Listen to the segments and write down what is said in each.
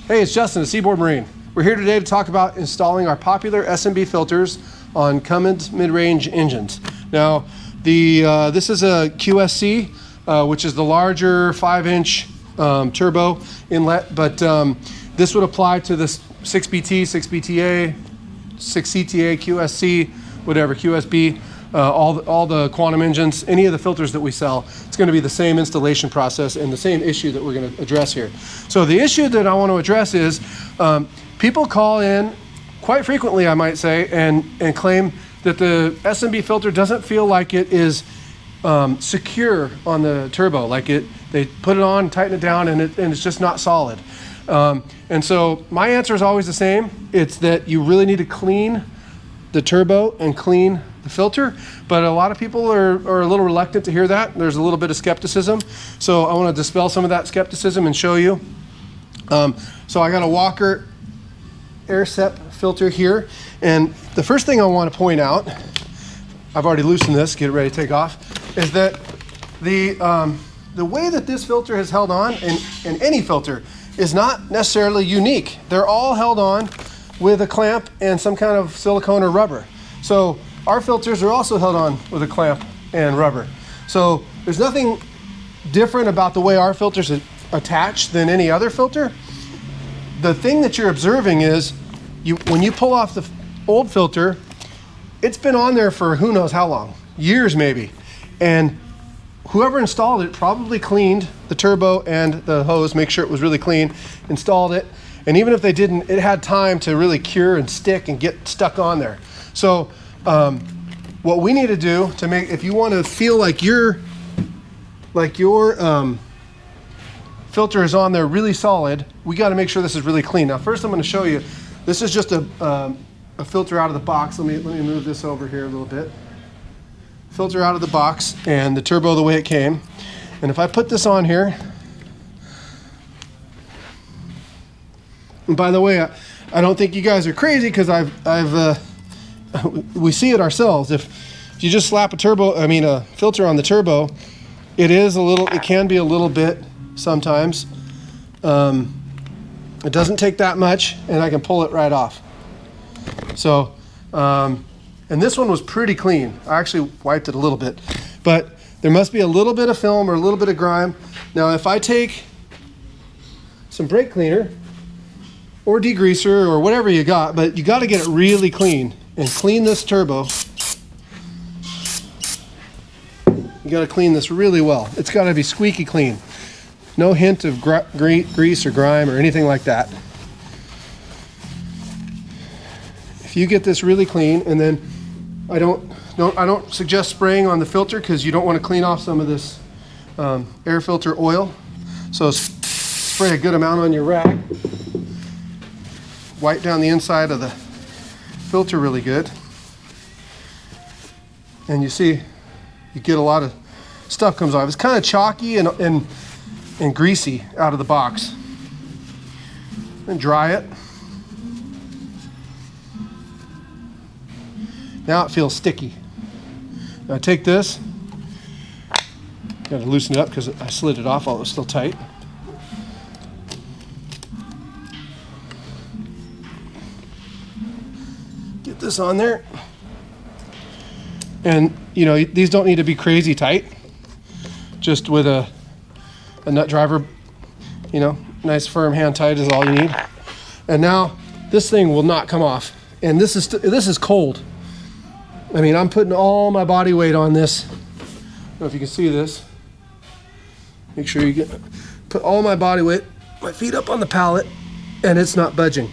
Hey, it's Justin at Seaboard Marine. We're here today to talk about installing our popular S&B filters on Cummins mid-range engines. Now, this is a QSC, which is the larger 5-inch turbo inlet, but this would apply to this 6BT, 6BTA, 6CTA, QSC, whatever, QSB, all the quantum engines, any of the filters that we sell. It's going to be the same installation process and the same issue that we're going to address here. So the issue that I want to address is people call in quite frequently, I might say, and claim that the S&B filter doesn't feel like it is secure on the turbo. Like they put it on, tighten it down, and it's just not solid. And so my answer is always the same. It's that you really need to clean the turbo and clean the filter, but a lot of people are a little reluctant to hear that. There's a little bit of skepticism. So I want to dispel some of that skepticism and show you. So I got a Walker AirSep filter here, and the first thing I want to point out, I've already loosened this, get it ready to take off, is that the way that this filter has held on, and any filter, is not necessarily unique. They're all held on with a clamp and some kind of silicone or rubber. So our filters are also held on with a clamp and rubber. So there's nothing different about the way our filters attach than any other filter. The thing that you're observing is when you pull off the old filter, it's been on there for who knows how long, years maybe. And whoever installed it probably cleaned the turbo and the hose, make sure it was really clean, installed it. And even if they didn't, it had time to really cure and stick and get stuck on there. So what we need to do to make, if you want to feel like your filter is on there really solid, we got to make sure this is really clean. Now first I'm going to show you, this is just a filter out of the box. Let me move this over here a little bit. Filter out of the box and the turbo the way it came. And if I put this on here, and by the way, I don't think you guys are crazy, because we see it ourselves. If you just slap a filter on the turbo, it can be a little bit sometimes. It doesn't take that much, and I can pull it right off. So, and this one was pretty clean. I actually wiped it a little bit, but there must be a little bit of film or a little bit of grime. Now, if I take some brake cleaner or degreaser or whatever you got, but you got to get it really clean and clean this turbo. You got to clean this really well. It's got to be squeaky clean. No hint of grease or grime or anything like that. If you get this really clean, and then I don't suggest spraying on the filter, because you don't want to clean off some of this air filter oil. So spray a good amount on your rag. Wipe down the inside of the filter really good. And you see, you get a lot of stuff comes off. It's kind of chalky and greasy out of the box. And dry it. Now it feels sticky. Now take this. Got to loosen it up because I slid it off while it was still tight. Get this on there. And these don't need to be crazy tight. Just with a nut driver, nice firm hand tight is all you need. And now this thing will not come off. And this is cold. I mean, I'm putting all my body weight on this. I don't know if you can see this. Make sure you put all my body weight, my feet up on the pallet, and it's not budging.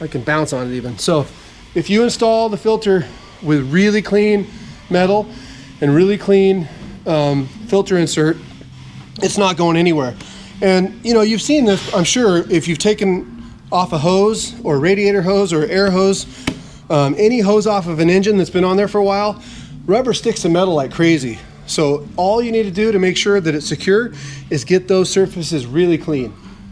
I can bounce on it even. So if you install the filter with really clean metal and really clean filter insert, it's not going anywhere. And you've seen this, I'm sure, if you've taken off a hose or radiator hose or air hose, any hose off of an engine that's been on there for a while, rubber sticks to metal like crazy. So all you need to do to make sure that it's secure is get those surfaces really clean.